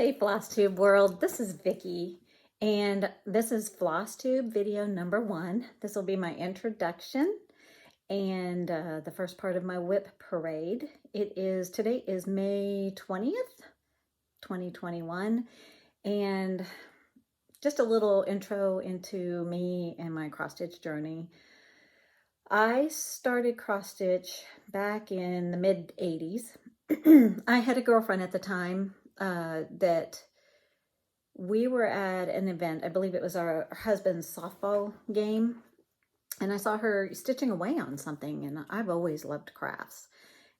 Hey Flosstube world, this is Vicky, and this is Flosstube video number 1. This will be my introduction and the first part of my WIP parade. Today is May 20th, 2021, and just a little intro into me and my cross-stitch journey. I started cross-stitch back in the mid-80s. I had a girlfriend at the time that we were at an event. I believe it was our husband's softball game, and I saw her stitching away on something, and I've always loved crafts.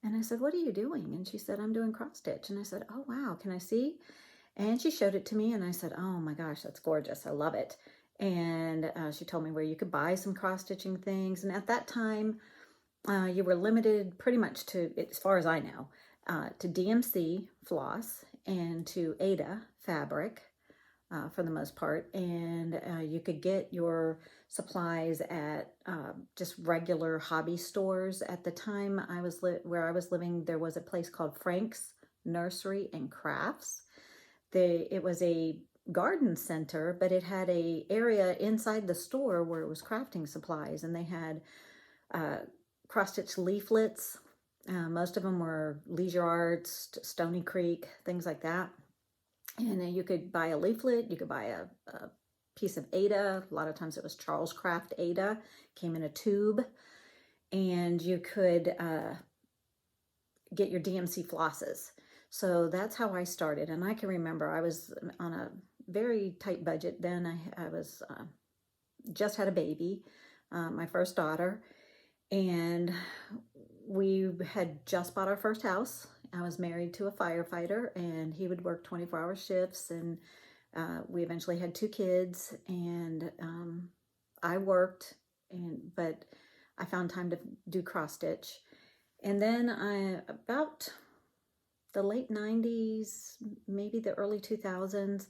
And I said, "What are you doing?" And she said, "I'm doing cross stitch." And I said, "Oh wow, can I see?" And she showed it to me, and I said, "Oh my gosh, that's gorgeous, I love it." And she told me where you could buy some cross stitching things, and at that time you were limited pretty much to, as far as I know, to DMC floss and to Ada fabric for the most part. And you could get your supplies at just regular hobby stores. At the time where I was living, there was a place called Frank's Nursery and Crafts. It was a garden center, but it had a area inside the store where it was crafting supplies, and they had cross-stitch leaflets. Most of them were Leisure Arts, Stony Creek, things like that. And you could buy a leaflet, you could buy a piece of Ada. A lot of times it was Charles Craft Ada, came in a tube. And you could get your DMC flosses. So that's how I started. And I can remember I was on a very tight budget then. I was just had a baby, my first daughter. And we had just bought our first house. I was married to a firefighter, and he would work 24-hour shifts, and we eventually had 2 kids, and I worked, but I found time to do cross stitch. And then about the late 90s, maybe the early 2000s,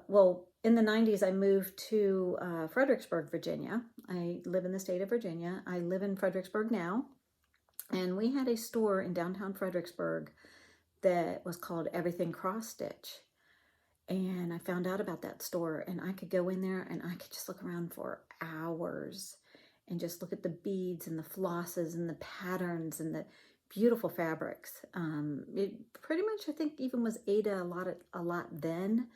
well, in the 90s, I moved to Fredericksburg, Virginia. I live in the state of Virginia. I live in Fredericksburg now. And we had a store in downtown Fredericksburg that was called Everything Cross Stitch. And I found out about that store, and I could go in there and I could just look around for hours and just look at the beads and the flosses and the patterns and the beautiful fabrics. It pretty much, I think, even was Ada a lot then.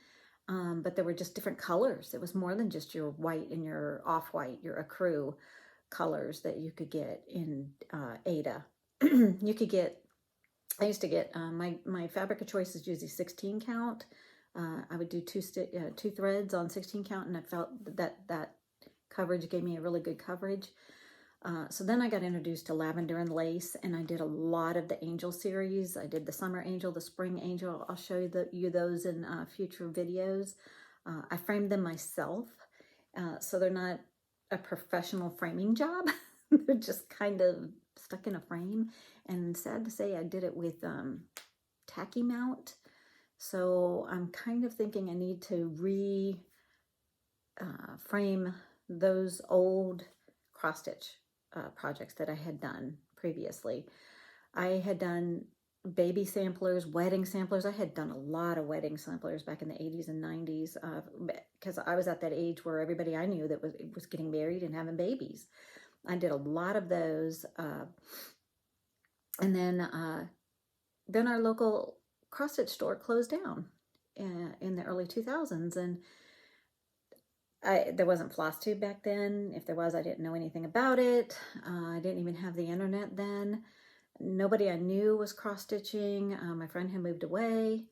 But there were just different colors. It was more than just your white and your off-white, your ecru colors that you could get in Ada. You could get, I used to get, my fabric of choice is usually 16 count. I would do 2 threads on 16 count, and I felt that coverage gave me a really good coverage. So then I got introduced to lavender and lace, and I did a lot of the angel series. I did the summer angel, the spring angel. I'll show you those in future videos. I framed them myself, so they're not a professional framing job. They're just kind of stuck in a frame, and sad to say, I did it with tacky mount. So I'm kind of thinking I need to frame those old cross stitch projects that I had done previously. I had done baby samplers, wedding samplers. I had done a lot of wedding samplers back in the 80s and 90s because I was at that age where everybody I knew that was getting married and having babies. I did a lot of those. And then our local cross-stitch store closed down in the early 2000s, and there wasn't Flosstube back then. If there was, I didn't know anything about it. I didn't even have the internet then. Nobody I knew was cross-stitching. My friend had moved away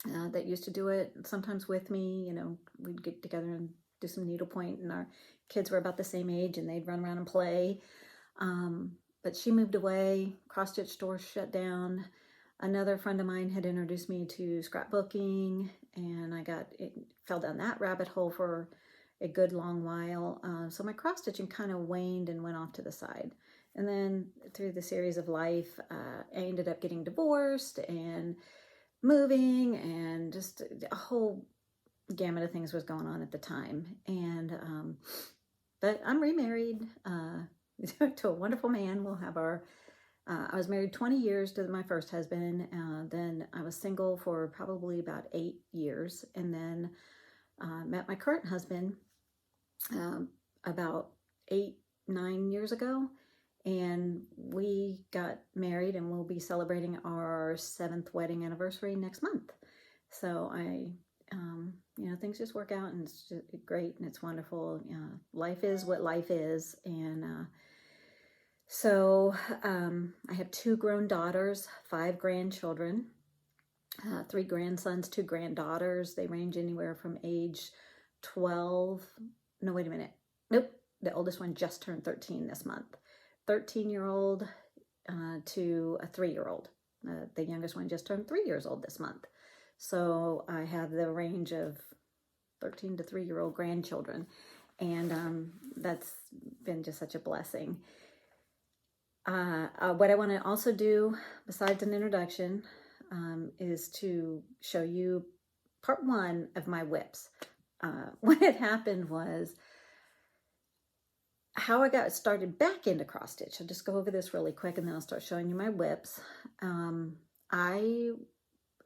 that used to do it sometimes with me. You know, we'd get together and do some needlepoint, and our kids were about the same age, and they'd run around and play. But she moved away. Cross-stitch store shut down. Another friend of mine had introduced me to scrapbooking, and I fell down that rabbit hole for a good long while. So my cross-stitching kind of waned and went off to the side. And then through the series of life, I ended up getting divorced and moving, and just a whole gamut of things was going on at the time. And but I'm remarried to a wonderful man. We'll have our I was married 20 years to my first husband. Then I was single for probably about 8 years, and then met my current husband about 8-9 years ago, and we got married, and we'll be celebrating our 7th wedding anniversary next month. So you know, things just work out, and it's just great, and it's wonderful. Life is what life is, and so I have 2 grown daughters, 5 grandchildren, 3 grandsons, 2 granddaughters. They range anywhere from age 12. No, wait a minute. Nope. The oldest one just turned 13 this month. 13-year-old to a 3-year-old. The youngest one just turned 3 years old this month. So I have the range of 13 to 3-year-old grandchildren. And that's been just such a blessing. What I want to also do, besides an introduction, is to show you part 1 of my WIPs. What had happened was how I got started back into cross stitch. I'll just go over this really quick, and then I'll start showing you my WIPs.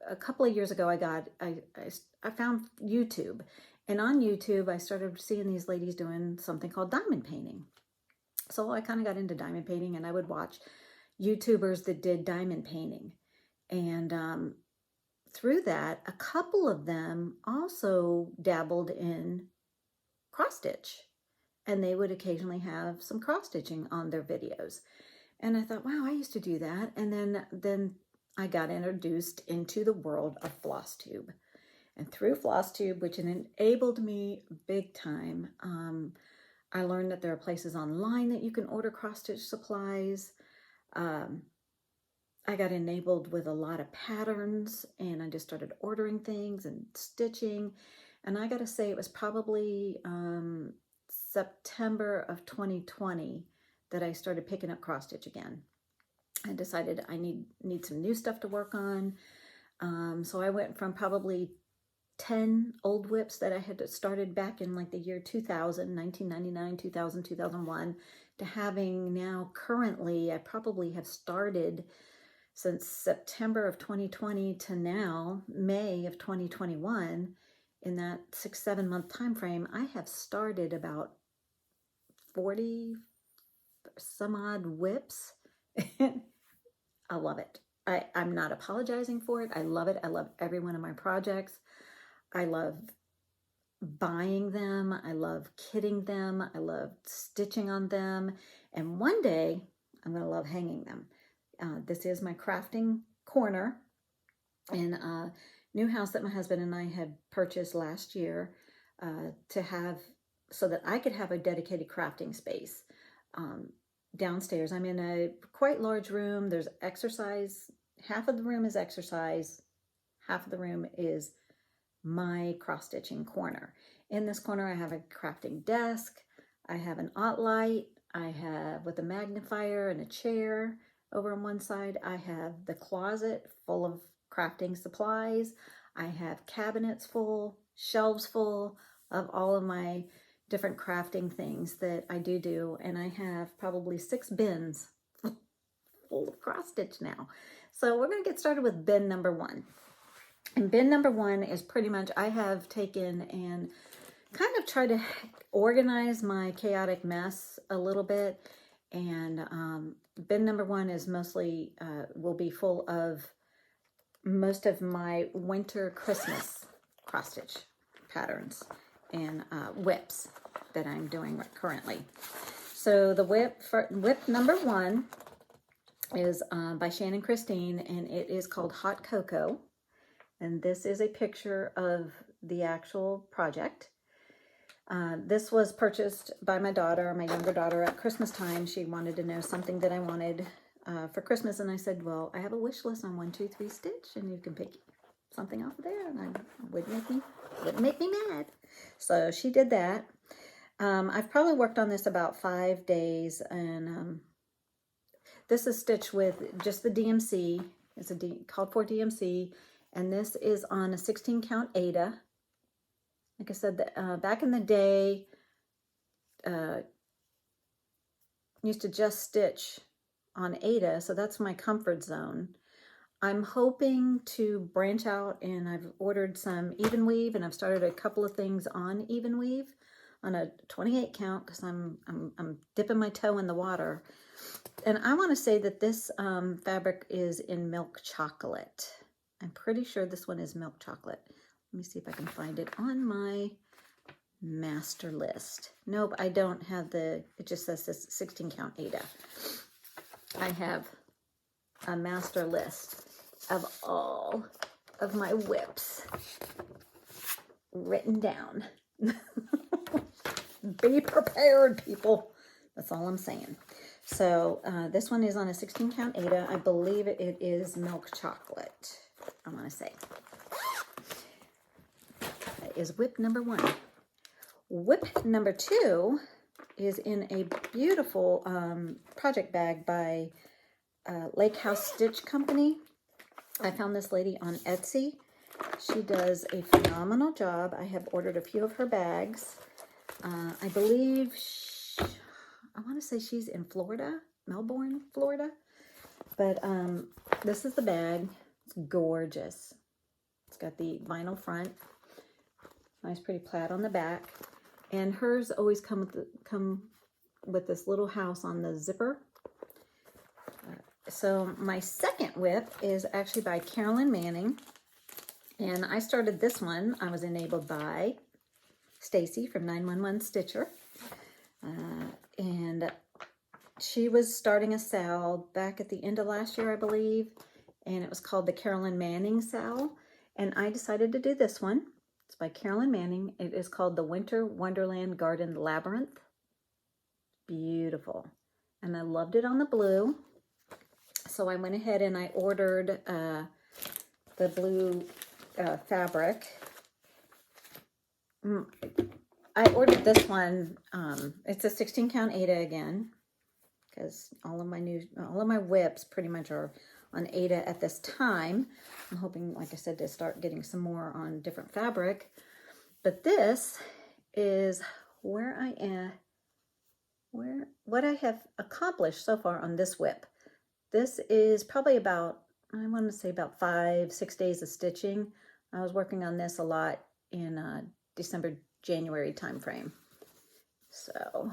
A couple of years ago, I found YouTube, and on YouTube, I started seeing these ladies doing something called diamond painting. So I kind of got into diamond painting, and I would watch YouTubers that did diamond painting. And through that, a couple of them also dabbled in cross stitch, and they would occasionally have some cross stitching on their videos. And I thought, wow, I used to do that. And then I got introduced into the world of Flosstube. And through Flosstube, which enabled me big time, I learned that there are places online that you can order cross stitch supplies. I got enabled with a lot of patterns, and I just started ordering things and stitching. And I got to say, it was probably September of 2020 that I started picking up cross stitch again. I decided I need some new stuff to work on. So I went from probably 10 old WIPs that I had started back in like the year 2000, 1999, 2000, 2001, to having now currently, I probably have started since September of 2020 to now, May of 2021, in that 6-7 month time frame, I have started about 40 some odd WIPs. I love it. I'm not apologizing for it. I love it. I love every one of my projects. I love buying them. I love kitting them. I love stitching on them. And one day I'm going to love hanging them. This is my crafting corner in a new house that my husband and I had purchased last year to have, so that I could have a dedicated crafting space. Downstairs, I'm in a quite large room. There's exercise. Half of the room is exercise. Half of the room is my cross-stitching corner. In this corner, I have a crafting desk. I have an art light. I have with a magnifier and a chair. Over on one side, I have the closet full of crafting supplies. I have cabinets full, shelves full of all of my different crafting things that I do. And I have probably 6 bins full of cross stitch now. So we're going to get started with bin number 1. And bin number 1 is pretty much, I have taken and kind of tried to organize my chaotic mess a little bit. And bin number 1 is mostly, will be full of most of my winter Christmas cross stitch patterns and WIPs that I'm doing currently. So the WIP number 1 is by Shannon Christine, and it is called Hot Cocoa. And this is a picture of the actual project. This was purchased by my daughter, my younger daughter, at Christmas time. She wanted to know something that I wanted for Christmas, and I said, well, I have a wish list on 1, 2, 3 stitch, and you can pick something off of there, and it wouldn't make me mad. So she did that. I've probably worked on this about 5 days, and this is stitched with just the DMC. It's called for DMC, and this is on a 16 count Aida. Like I said, back in the day, used to just stitch on Aida, so that's my comfort zone. I'm hoping to branch out, and I've ordered some even weave, and I've started a couple of things on even weave on a 28 count because I'm dipping my toe in the water. And I want to say that this fabric is in milk chocolate. I'm pretty sure this one is milk chocolate. Let me see if I can find it on my master list. Nope, I don't have it just says this 16 count Aida. I have a master list of all of my WIPs written down. Be prepared, people. That's all I'm saying. So this one is on a 16 count Aida. I believe it is milk chocolate, I want to say. That is WIP number 1. WIP number 2 is in a beautiful project bag by Lake House Stitch Company. I found this lady on Etsy. She does a phenomenal job. I have ordered a few of her bags. I believe, I want to say she's in Florida, Melbourne, Florida. But this is the bag. It's gorgeous. It's got the vinyl front. Nice pretty plaid on the back. And hers always come with this little house on the zipper. So my second WIP is actually by Carolyn Manning. And I started this one. I was enabled by Stacy from 911 Stitcher. And she was starting a sale back at the end of last year, I believe. And it was called the Carolyn Manning sale. And I decided to do this one. It's by Carolyn Manning. It is called the Winter Wonderland Garden Labyrinth. Beautiful. And I loved it on the blue. So I went ahead and I ordered the blue fabric. I ordered this one. It's a 16 count Aida again, because all of my WIPs pretty much are on Aida at this time. I'm hoping, like I said, to start getting some more on different fabric. But this is where I am, what I have accomplished so far on this WIP. This is probably about, I want to say about 5-6 days of stitching. I was working on this a lot in December, January timeframe. So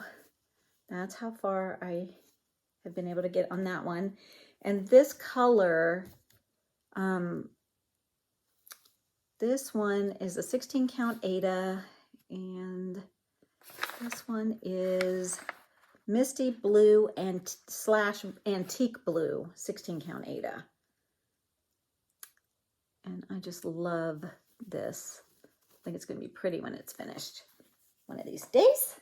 that's how far I have been able to get on that one. And this color, this one is a 16 count Aida, and this one is Misty Blue and / Antique Blue 16 count Aida. And I just love this. I think it's going to be pretty when it's finished. One of these days.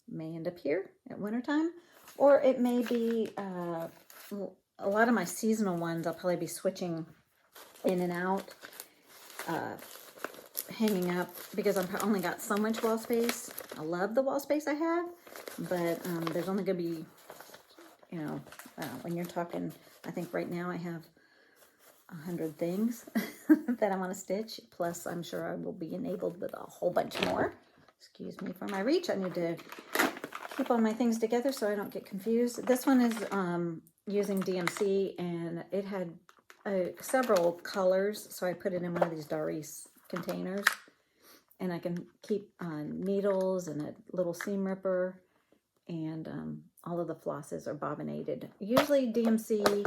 May end up here at wintertime. Or it may be, a lot of my seasonal ones I'll probably be switching in and out. Hanging up, because I've only got so much wall space. I love the wall space I have. But there's only going to be, you know, when you're talking, I think right now I have 100 things that I want to stitch. Plus, I'm sure I will be enabled with a whole bunch more. Excuse me for my reach. I need to keep all my things together so I don't get confused. This one is using DMC, and it had several colors, so I put it in one of these Doris containers. And I can keep needles and a little seam ripper, and all of the flosses are bobbinated. Usually DMC,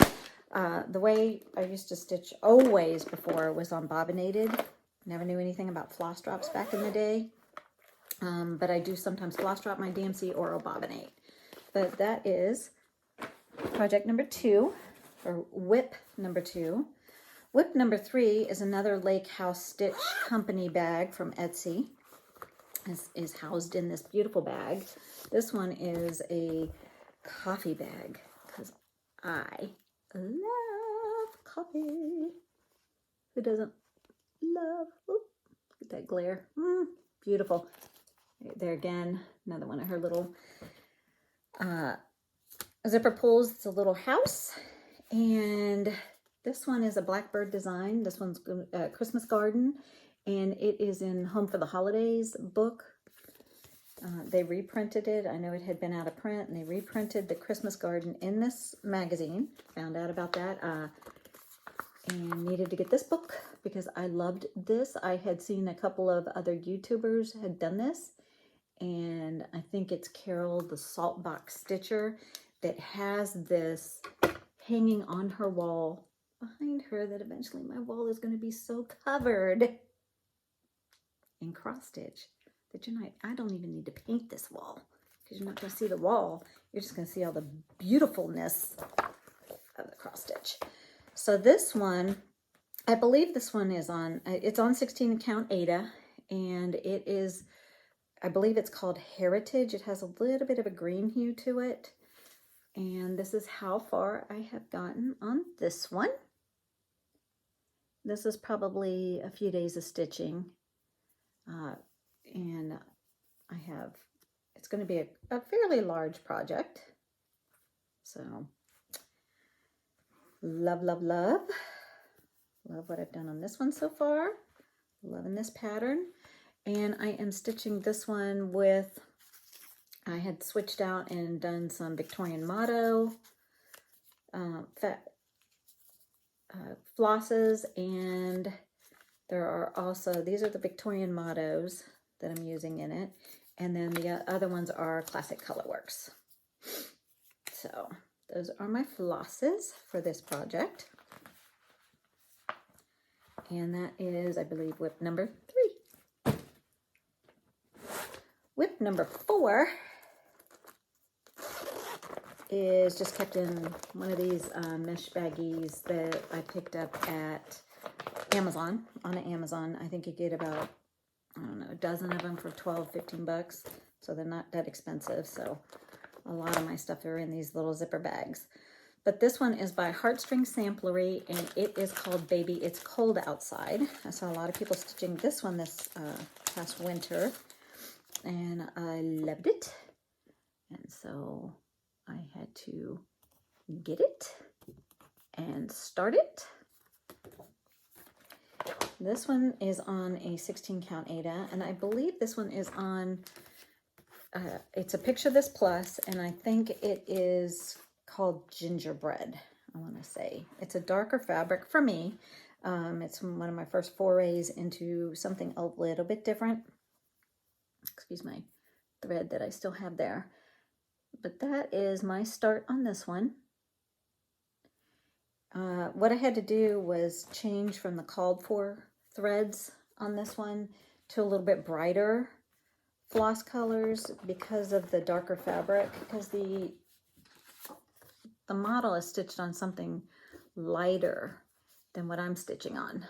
the way I used to stitch always before was on bobbinated. Never knew anything about floss drops back in the day. But I do sometimes floss drop my DMC or I'll bobbinate. But that is project number 2, or WIP number 2. WIP number 3 is another Lake House Stitch Company bag from Etsy. Is housed in this beautiful bag. This one is a coffee bag, because I love coffee. Who doesn't love? Look at that glare. Beautiful. There again, another one of her little zipper pulls. It's a little house. And this one is a Blackbird design. This one's Christmas Garden. And it is in Home for the Holidays book. They reprinted it. I know it had been out of print, and they reprinted the Christmas garden in this magazine. Found out about that and needed to get this book because I loved this. I had seen a couple of other YouTubers had done this, and I think it's Carol, the Salt Box Stitcher, that has this hanging on her wall behind her, that eventually my wall is going to be so covered in cross stitch that I don't even need to paint this wall, because you're not going to see the wall. You're just going to see all the beautifulness of the cross stitch. So this one, I believe this one is on, it's on 16 count Ada, and it is, I believe it's called Heritage. It has a little bit of a green hue to it. And this is how far I have gotten on this one. This is probably a few days of stitching. And it's going to be a fairly large project. So, love, love, love. Love what I've done on this one so far. Loving this pattern. And I am stitching this one with, I had switched out and done some Victorian motto flosses, and there are also, these are the Victorian mottos that I'm using in it, and then the other ones are classic colorworks. So those are my flosses for this project, and that is, I believe, WIP number 3. WIP number 4 is just kept in one of these mesh baggies that I picked up at Amazon, on Amazon. I think you get about, I don't know, a dozen of them for 12, 15 bucks. So they're not that expensive. So a lot of my stuff are in these little zipper bags. But this one is by Heartstring Samplery, and it is called Baby It's Cold Outside. I saw a lot of people stitching this one this past winter, and I loved it. And so I had to get it and start it. This one is on a 16 count Ada, and I believe this one is on, it's a Picture This Plus, and I think it is called Gingerbread, I want to say. It's a darker fabric for me. It's one of my first forays into something a little bit different. Excuse my thread that I still have there. But that is my start on this one. What I had to do was change from the called for threads on this one to a little bit brighter floss colors because of the darker fabric, because the model is stitched on something lighter than what I'm stitching on.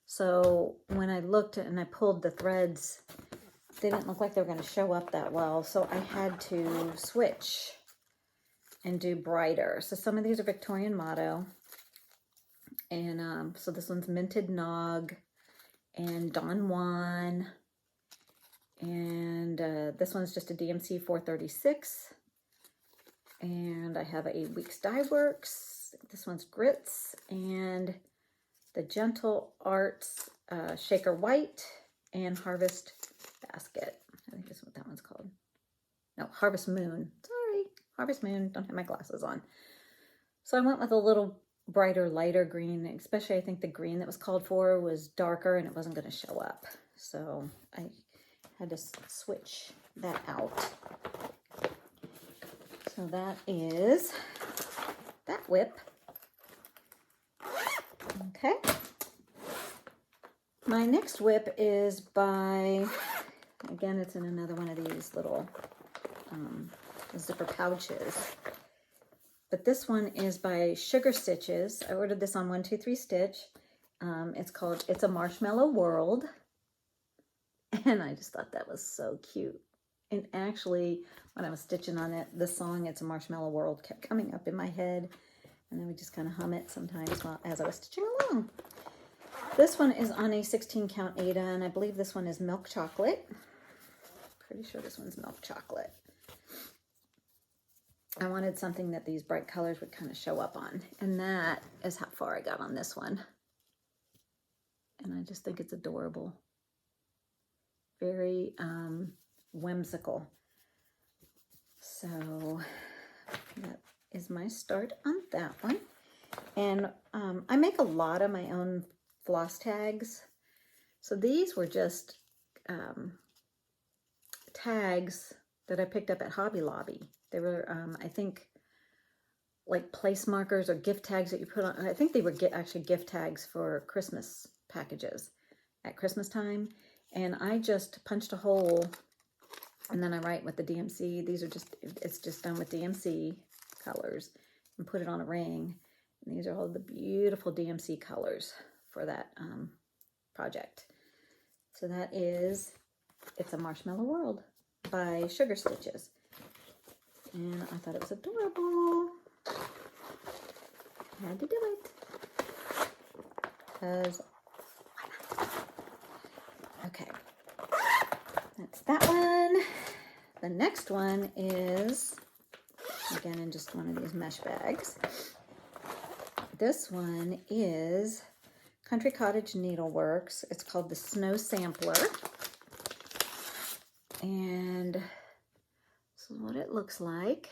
So when I looked and I pulled the threads, they didn't look like they were going to show up that well, so I had to switch and do brighter. So some of these are Victorian motto, and so this one's Minted Nog and Don Juan, and this one's just a DMC 436, and I have a Weeks Dye Works. This one's Grits, and the Gentle Arts Shaker White, and Harvest Basket. I think that's what that one's called. No, Harvest Moon. Sorry, Harvest Moon. Don't have my glasses on. So I went with a little brighter, lighter green, especially I think the green that was called for was darker and it wasn't going to show up. So I had to switch that out. So that is that WIP. Okay. My next WIP is by, again, it's in another one of these little zipper pouches. But this one is by Sugar Stitches. I ordered this on 123 Stitch. It's a Marshmallow World. And I just thought that was so cute. And actually, when I was stitching on it, the song It's a Marshmallow World kept coming up in my head. And I would just kind of hum it sometimes as I was stitching along. This one is on a 16 count Ada, and I believe this one is Milk Chocolate. Pretty sure this one's Milk Chocolate. I wanted something that these bright colors would kind of show up on, and that is how far I got on this one. And I just think it's adorable. Very whimsical. So that is my start on that one. And I make a lot of my own floss tags. So these were just tags that I picked up at Hobby Lobby. They were, I think, like place markers or gift tags that you put on. I think they were actually gift tags for Christmas packages at Christmas time. And I just punched a hole and then I write with the DMC. These are just, it's just done with DMC colors, and put it on a ring. And these are all the beautiful DMC colors for that project. So that is, it's a Marshmallow World by Sugar Stitches. And I thought it was adorable. Had to do it. Because why not? Okay. That's that one. The next one is, again, in just one of these mesh bags. This one is Country Cottage Needleworks. It's called the Snow Sampler. And this is what it looks like.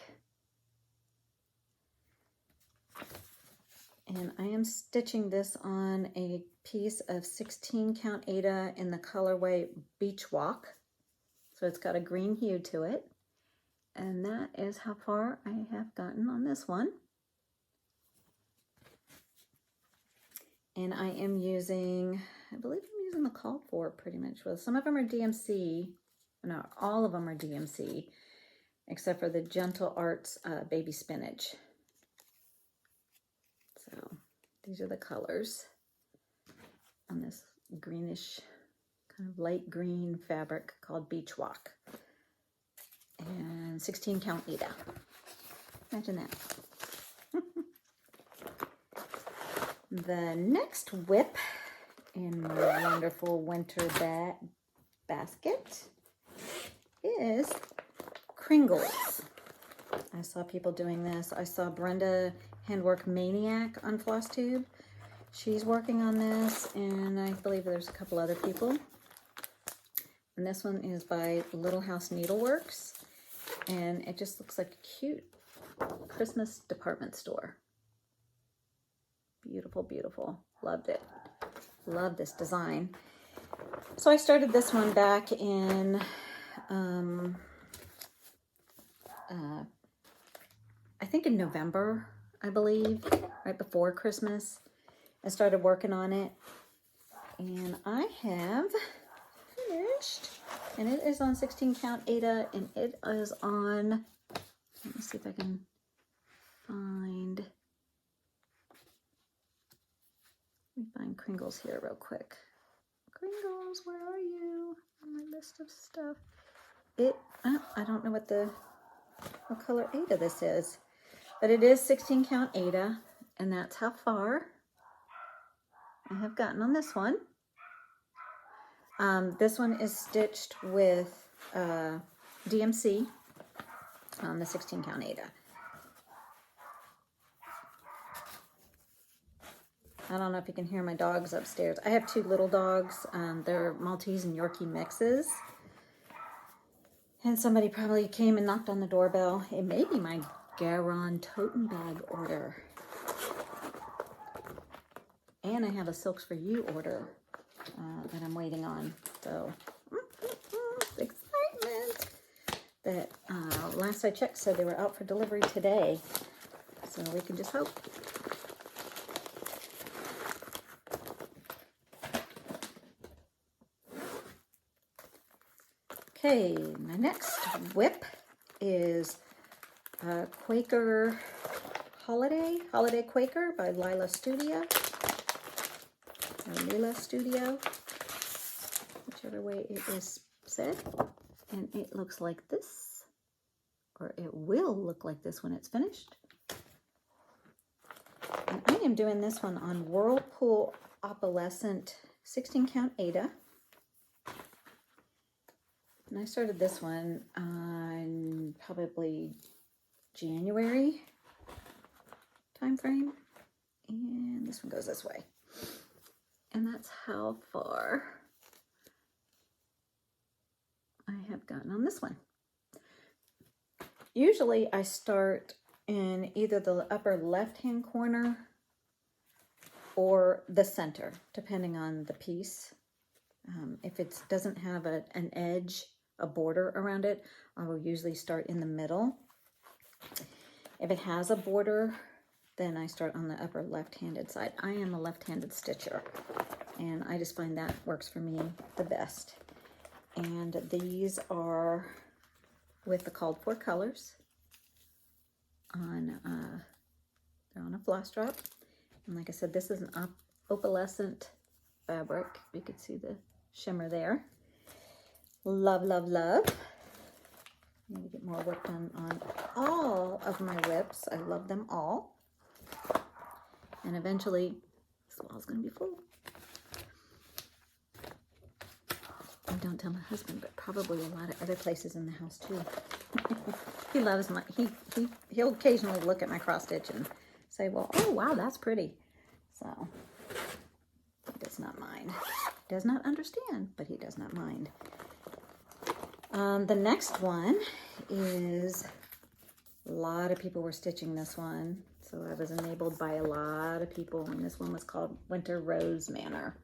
And I am stitching this on a piece of 16 count Aida in the colorway Beach Walk. So it's got a green hue to it. And that is how far I have gotten on this one. And I am using, I believe I'm using the call for pretty much. Well, some of them are DMC. No, all of them are DMC, except for the Gentle Arts Baby Spinach. So these are the colors on this greenish, kind of light green fabric called Beach Walk. And 16 count Aida. Imagine that. The next WIP in my wonderful winter basket is Kringles. I saw people doing this. I saw Brenda Handwork Maniac on Flosstube. She's working on this, and I believe there's a couple other people. And this one is by Little House Needleworks, and it just looks like a cute Christmas department store. Beautiful, beautiful. Loved it. Love this design. So I started this one back in I think in November, I believe, right before Christmas. I started working on it, and I have finished, and it is on 16 count Aida, and it is on, let me see if I can find, Kringles here real quick. Kringles, where are you on my list of stuff? I don't know what color Aida this is, but it is 16 count Aida, and that's how far I have gotten on this one. This one is stitched with DMC on the 16 count Aida. I don't know if you can hear my dogs upstairs. I have two little dogs. They're Maltese and Yorkie mixes. And somebody probably came and knocked on the doorbell. It may be my Garon totem bag order. And I have a Silks for You order that I'm waiting on. So, excitement. That last I checked said they were out for delivery today. So we can just hope. Okay, my next WIP is Quaker Holiday Quaker by Lila Studio, or Lila Studio, whichever way it is said. And it looks like this, or it will look like this when it's finished. And I am doing this one on Whirlpool Opalescent 16 count Aida. And I started this one on probably January time frame. And this one goes this way. And that's how far I have gotten on this one. Usually I start in either the upper left-hand corner or the center, depending on the piece. If it doesn't have an edge, a border around it, I will usually start in the middle. If it has a border, then I start on the upper left-handed side. I am a left-handed stitcher, and I just find that works for me the best. And these are with the called for colors on, they're on a floss drop. And like I said, this is an opalescent fabric. You can see the shimmer there. Love, love, love. Need to get more work done on all of my WIPs. I love them all. And eventually, this wall's gonna be full. And don't tell my husband, but probably a lot of other places in the house too. He loves my, he'll occasionally look at my cross stitch and say, well, oh wow, that's pretty. So he does not mind. Does not understand, but he does not mind. The next one is, a lot of people were stitching this one. So I was enabled by a lot of people, and this one was called Winter Rose Manor.